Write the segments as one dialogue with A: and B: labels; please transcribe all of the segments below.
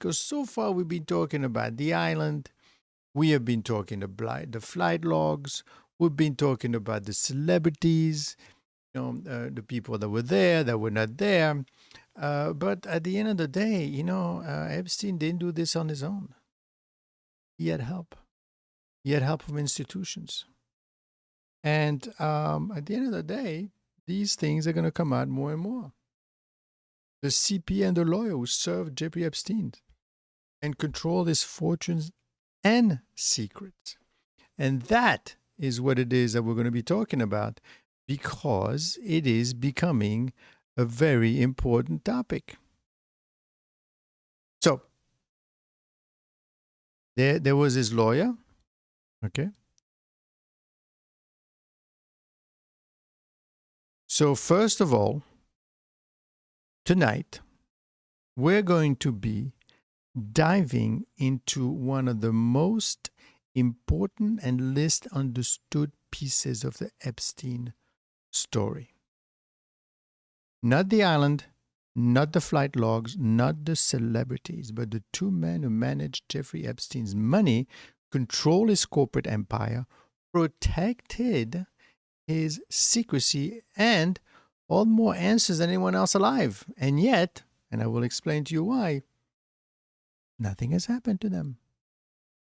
A: Because so far we've been talking about the island, we have been talking about the flight logs, we've been talking about the celebrities, the people that were there, that were not there. But at the end of the day, Epstein didn't do this on his own. He had help. He had help from institutions. And at the end of the day, these things are going to come out more and more. The CPA and the lawyer who served Jeffrey Epstein and controlled his fortunes and secrets. And that is what it is that we're going to be talking about, because it is becoming a very important topic. So, there was his lawyer, okay? So, first of all, tonight, we're going to be diving into one of the most important and least understood pieces of the Epstein story. Not the island, not the flight logs, not the celebrities, but the two men who managed Jeffrey Epstein's money, controlled his corporate empire, protected his secrecy, and hold more answers than anyone else alive. And yet, and I will explain to you why, nothing has happened to them.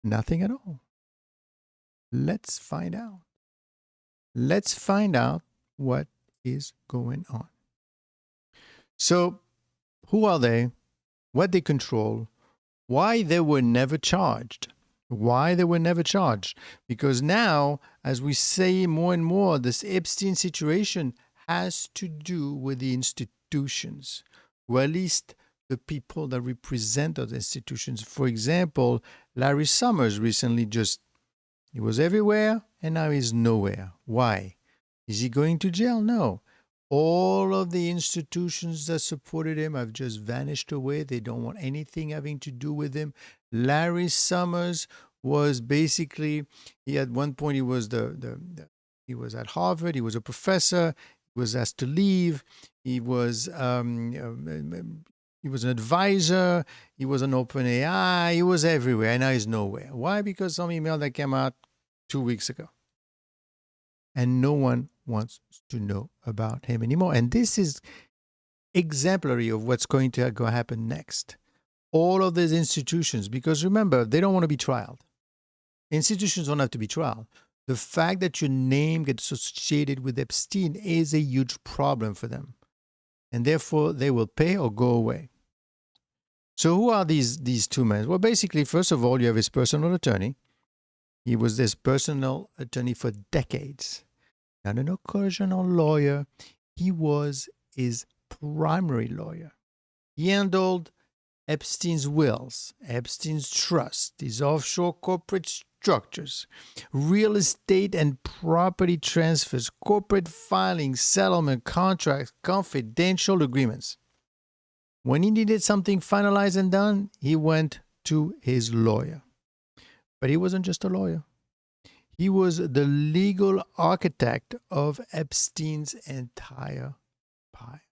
A: Nothing at all. Let's find out. Let's find out what is going on. So, who are they? What they control? Why they were never charged? Why they were never charged? Because now, as we say more and more, this Epstein situation has to do with the institutions, or at least the people that represent those institutions. For example, Larry Summers recently he was everywhere and now he's nowhere. Why? Is he going to jail? No. All of the institutions that supported him have just vanished away. They don't want anything having to do with him. Larry Summers was basically, at one point he was he was at Harvard. He was a professor. He was asked to leave. He was an advisor. He was an OpenAI. He was everywhere, and now he's nowhere. Why? Because some email that came out 2 weeks ago, and no one wants to know about him anymore. And this is exemplary of what's going to happen next. All of these institutions, because remember, they don't want to be trialed. Institutions don't have to be trialed. The fact that your name gets associated with Epstein is a huge problem for them. And therefore, they will pay or go away. So who are these two men? Well, basically, first of all, you have his personal attorney. He was this personal attorney for decades. Not an occasional lawyer. He was his primary lawyer. He handled Epstein's wills, Epstein's trust, his offshore corporate structures, real estate and property transfers, corporate filings, settlement contracts, confidential agreements. When he needed something finalized and done, he went to his lawyer. But he wasn't just a lawyer. He was the legal architect of Epstein's entire empire.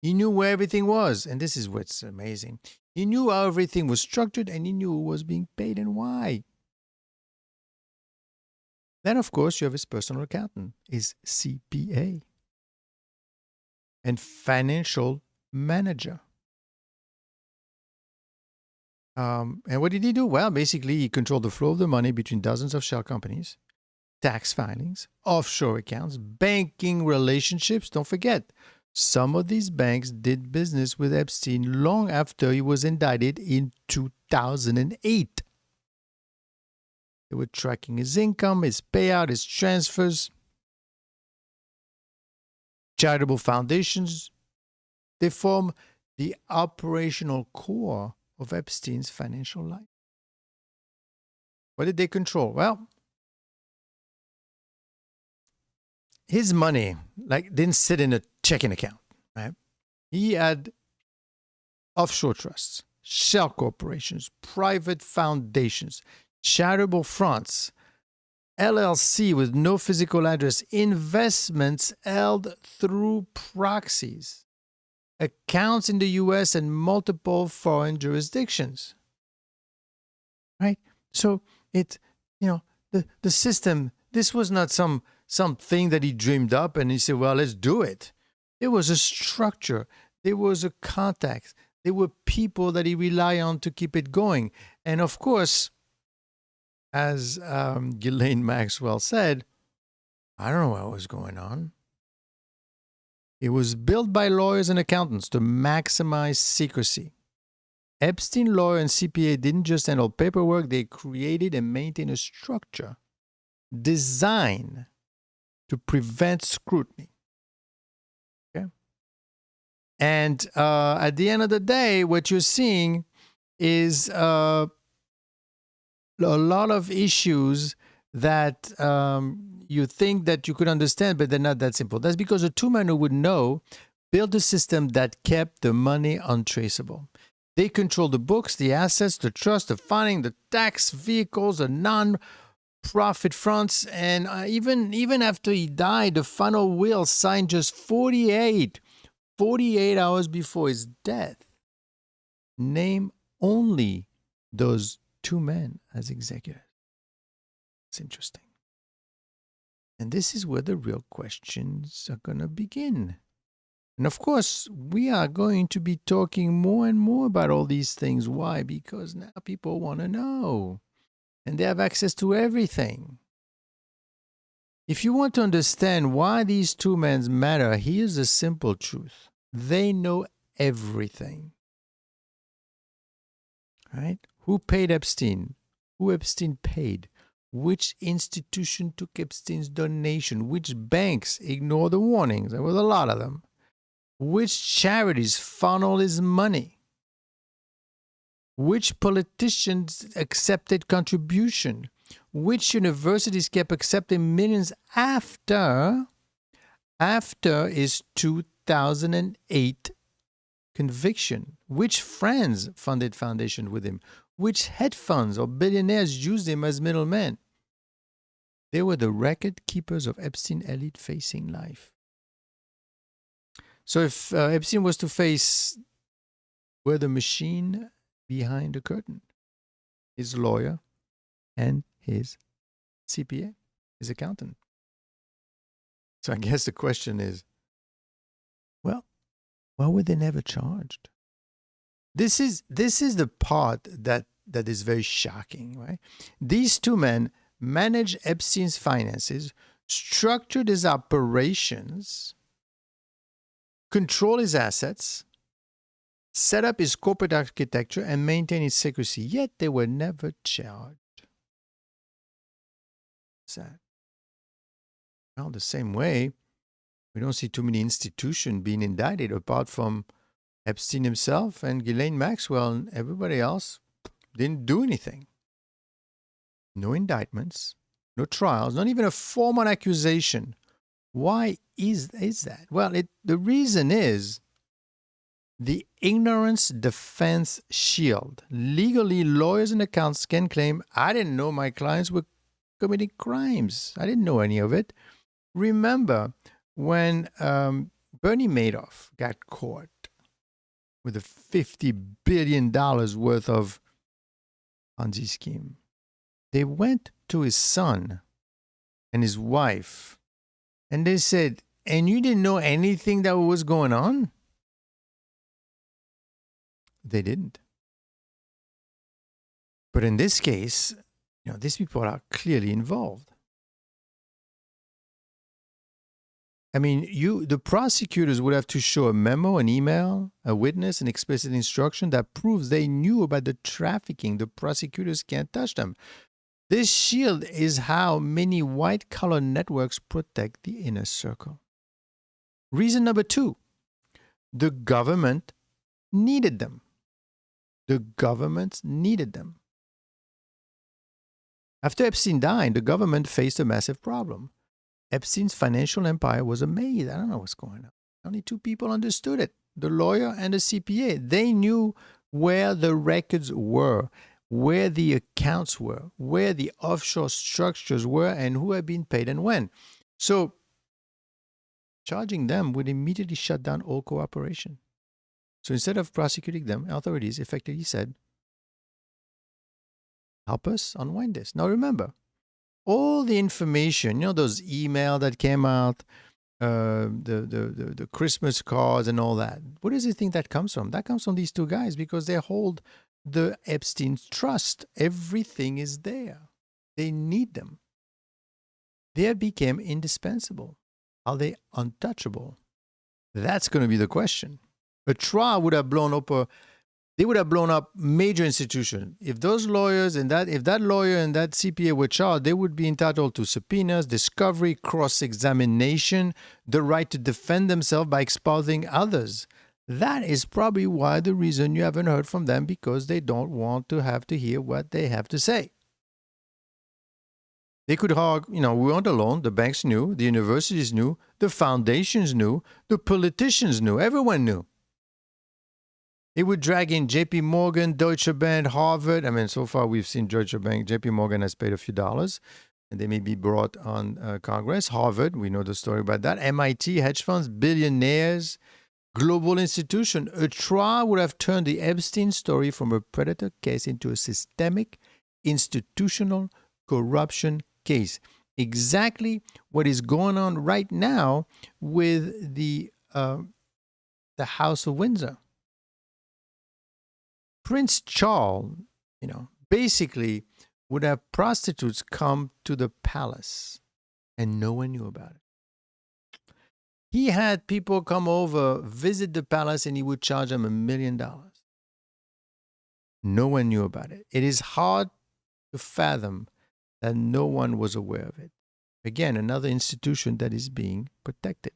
A: He knew where everything was, and this is what's amazing. He knew how everything was structured, and he knew who was being paid and why. Then, of course, you have his personal accountant, his CPA, and financial manager. And what did he do? Well, basically, he controlled the flow of the money between dozens of shell companies, tax filings, offshore accounts, banking relationships. Don't forget, some of these banks did business with Epstein long after he was indicted in 2008. They were tracking his income, his payout, his transfers, charitable foundations. They form the operational core of Epstein's financial life. What did they control? Well, his money didn't sit in a checking account, right? He had offshore trusts, shell corporations, private foundations, charitable fronts, LLC with no physical address, investments held through proxies. accounts in the US and multiple foreign jurisdictions. Right? So it, the system, this was not something that he dreamed up and he said, well, let's do it. There was a structure. There was a context. There were people that he relied on to keep it going. And of course, as Ghislaine Maxwell said, I don't know what was going on. It was built by lawyers and accountants to maximize secrecy. Epstein lawyer and CPA didn't just handle paperwork, they created and maintained a structure designed to prevent scrutiny. Okay? And at the end of the day, what you're seeing is a lot of issues that you think that you could understand, but they're not that simple. That's because the two men who would know built a system that kept the money untraceable. They control the books, the assets, the trust, the funding, the tax vehicles, the non-profit fronts, and even after he died, the final will signed just 48 hours before his death. Name only those two men as executors. It's interesting. And this is where the real questions are going to begin. And of course, we are going to be talking more and more about all these things. Why? Because now people want to know. And they have access to everything. If you want to understand why these two men matter, here's the simple truth. They know everything. Right? Who paid Epstein? Who Epstein paid? Which institution took Epstein's donation? Which banks ignored the warnings? There was a lot of them. Which charities funneled his money? Which politicians accepted contribution? Which universities kept accepting millions after his 2008 conviction? Which friends funded foundation with him? Which hedge funds or billionaires used him as middlemen? They were the record keepers of Epstein elite facing life. So if Epstein was to face where the machine behind the curtain, his lawyer and his CPA, his accountant. So I guess the question is, well, why were they never charged? This is the part that is very shocking, right? These two men managed Epstein's finances, structured his operations, control his assets, set up his corporate architecture, and maintain his secrecy, yet they were never charged. Sad. Well, the same way, we don't see too many institutions being indicted apart from Epstein himself and Ghislaine Maxwell, and everybody else didn't do anything. No indictments, no trials, not even a formal accusation. Why is that? Well, the reason is the ignorance defense shield. Legally, lawyers and accountants can claim, I didn't know my clients were committing crimes. I didn't know any of it. Remember when Bernie Madoff got caught with a $50 billion worth of Ponzi scheme. They went to his son and his wife, and they said, and you didn't know anything that was going on? They didn't. But in this case, these people are clearly involved. I mean, the prosecutors would have to show a memo, an email, a witness, an explicit instruction that proves they knew about the trafficking. The prosecutors can't touch them. This shield is how many white-collar networks protect the inner circle. Reason number 2, the government needed them. The government needed them. After Epstein died, the government faced a massive problem. Epstein's financial empire was a maze. I don't know what's going on. Only 2 people understood it, the lawyer and the CPA. They knew where the records were, where the accounts were, where the offshore structures were, and who had been paid and when. So charging them would immediately shut down all cooperation. So instead of prosecuting them, authorities effectively said, help us unwind this. Now remember, all the information, those email that came out, the Christmas cards and all that. Where does he think that comes from? That comes from these two guys because they hold the Epstein trust. Everything is there. They need them. They became indispensable. Are they untouchable? That's going to be the question. A trial would have blown up they would have blown up major institutions. If those lawyers and if that lawyer and that CPA were charged, they would be entitled to subpoenas, discovery, cross-examination, the right to defend themselves by exposing others. That is probably why the reason you haven't heard from them, because they don't want to have to hear what they have to say. They could hog, we weren't alone. The banks knew, the universities knew, the foundations knew, the politicians knew, everyone knew. It would drag in JP Morgan, Deutsche Bank, Harvard. I mean, so far we've seen Deutsche Bank. JP Morgan has paid a few dollars, and they may be brought on Congress. Harvard, we know the story about that. MIT, hedge funds, billionaires, global institution. A trial would have turned the Epstein story from a predator case into a systemic, institutional corruption case. Exactly what is going on right now with the House of Windsor. Prince Charles, basically would have prostitutes come to the palace and no one knew about it. He had people come over, visit the palace, and he would charge them $1 million. No one knew about it. It is hard to fathom that no one was aware of it. Again, another institution that is being protected.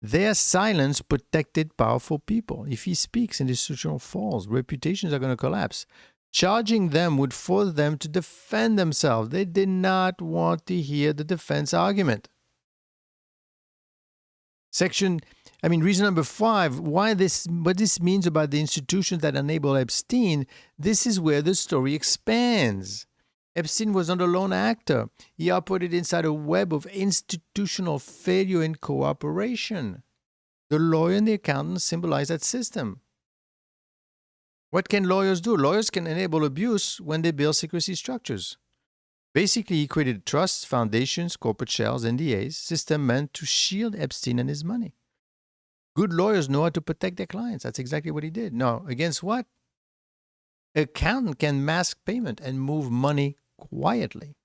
A: Their silence protected powerful people. If he speaks, an institution falls. Reputations are going to collapse. Charging them would force them to defend themselves. They did not want to hear the defense argument. Reason number 5, what this means about the institutions that enable Epstein, this is where the story expands. Epstein was not a lone actor. He operated inside a web of institutional failure and cooperation. The lawyer and the accountant symbolize that system. What can lawyers do? Lawyers can enable abuse when they build secrecy structures. Basically, he created trusts, foundations, corporate shells, NDAs, system meant to shield Epstein and his money. Good lawyers know how to protect their clients. That's exactly what he did. Now, against what? Accountant can mask payment and move money quietly.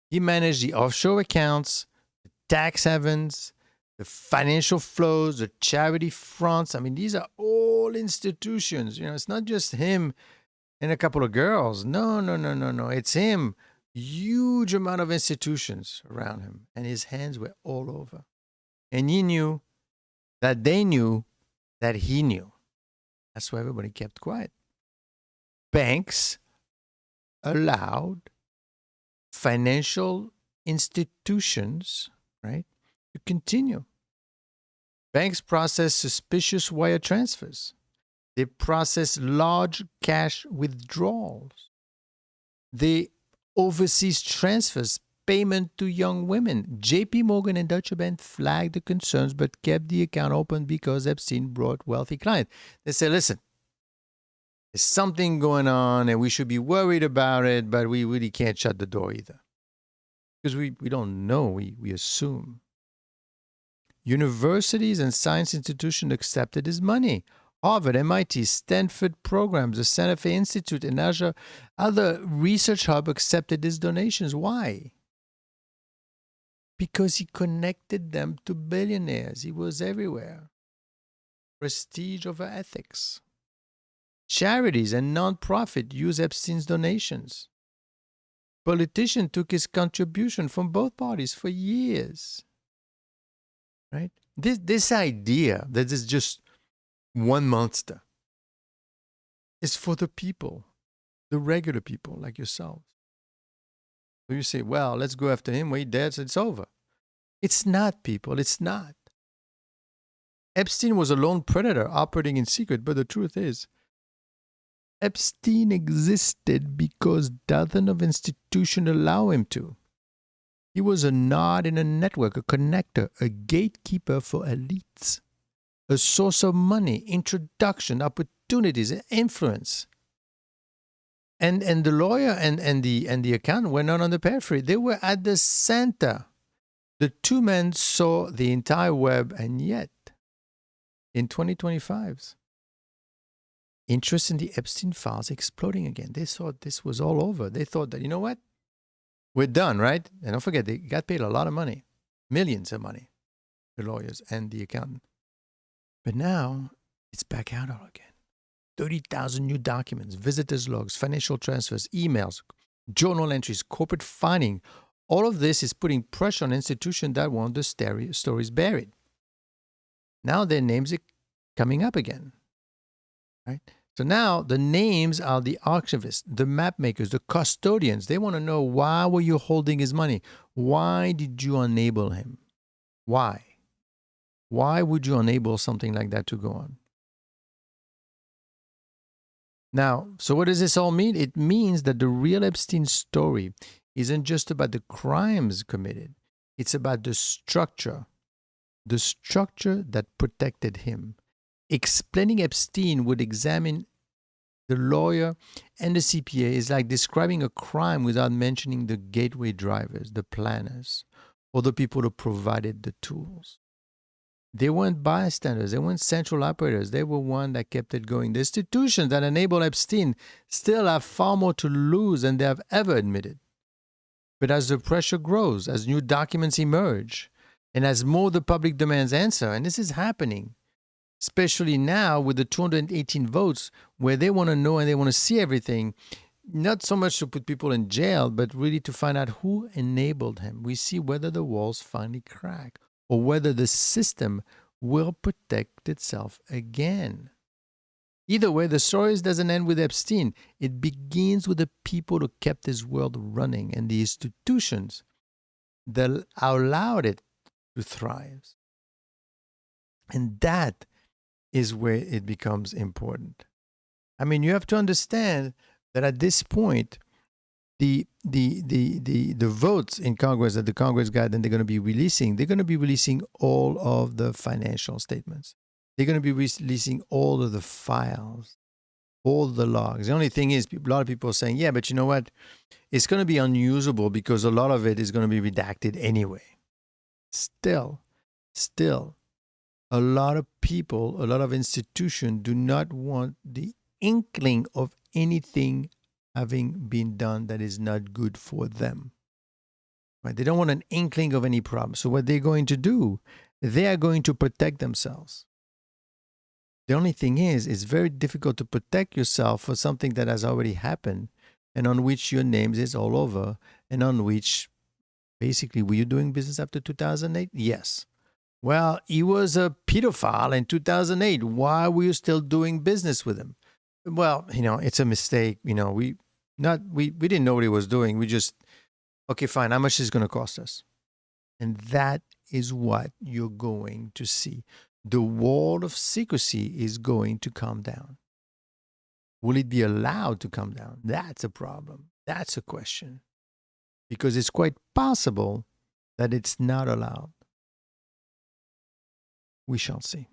A: He managed the offshore accounts, the tax havens, the financial flows, the charity fronts. These are all institutions. It's not just him and a couple of girls. No. It's him. Huge amount of institutions around him. And his hands were all over. And he knew that they knew that he knew. That's why everybody kept quiet. Banks allowed financial institutions, right, to continue. Banks process suspicious wire transfers. They process large cash withdrawals. They oversee transfers, payment to young women. JP Morgan and Deutsche Bank flagged the concerns but kept the account open because Epstein brought wealthy clients. They said, listen, there's something going on and we should be worried about it, but we really can't shut the door either. Because we don't know, we assume. Universities and science institutions accepted his money. Harvard, MIT, Stanford programs, the Santa Fe Institute, and other research hubs accepted his donations. Why? Because he connected them to billionaires. He was everywhere. Prestige over ethics. Charities and nonprofit use Epstein's donations. Politicians took his contribution from both parties for years. Right? This idea that is just one monster is for the people, the regular people like yourselves. So you say, well, let's go after him. Well, he's dead, so it's over. It's not, people. It's not. Epstein was a lone predator operating in secret, but the truth is, Epstein existed because dozens of institutions allow him to. He was a node in a network, a connector, a gatekeeper for elites. a source of money, introduction, opportunities, influence. And the lawyer and the accountant were not on the periphery. They were at the center. The two men saw the entire web, and yet, in 2025, interest in the Epstein files exploding again. They thought this was all over. They thought that, you know what? We're done, right? And don't forget, they got paid a lot of money, millions of money, the lawyers and the accountant. But now it's back out all again. 30,000 new documents, visitors' logs, financial transfers, emails, journal entries, corporate filing. All of this is putting pressure on institutions that want the stories buried. Now their names are coming up again, right? So now the names are the archivists, the map makers, the custodians. They want to know, why were you holding his money? Why did you enable him? Why? Why would you enable something like that to go on? Now, so what does this all mean? It means that the real Epstein story isn't just about the crimes committed. It's about the structure that protected him. Explaining Epstein would examine the lawyer and the CPA is like describing a crime without mentioning the gateway drivers, the planners, or the people who provided the tools. They weren't bystanders. They weren't central operators. They were one that kept it going. The institutions that enabled Epstein still have far more to lose than they have ever admitted. But as the pressure grows, as new documents emerge, and as more of the public demands answer, and this is happening, especially now with the 218 votes, where they want to know and they want to see everything, not so much to put people in jail, but really to find out who enabled him. We see whether the walls finally crack or whether the system will protect itself again. Either way, the story doesn't end with Epstein. It begins with the people who kept his world running and the institutions that allowed it to thrive. And that is where it becomes important. I mean, you have to understand that at this point, the votes in Congress that the Congress got and they're going to be releasing all of the financial statements. They're going to be releasing all of the files, all the logs. The only thing is, a lot of people are saying, yeah, but you know what? It's going to be unusable because a lot of it is going to be redacted anyway. Still, a lot of people, a lot of institutions do not want the inkling of anything having been done that is not good for them. Right? They don't want an inkling of any problem. So what they're going to do, they are going to protect themselves. The only thing is, it's very difficult to protect yourself for something that has already happened and on which your name is all over and on which, basically, were you doing business after 2008? Yes. Well, he was a pedophile in 2008. Why were you still doing business with him? Well, it's a mistake. We didn't know what he was doing. We just, okay, fine. How much is it going to cost us? And that is what you're going to see. The wall of secrecy is going to come down. Will it be allowed to come down? That's a problem. That's a question. Because it's quite possible that it's not allowed. We shall see.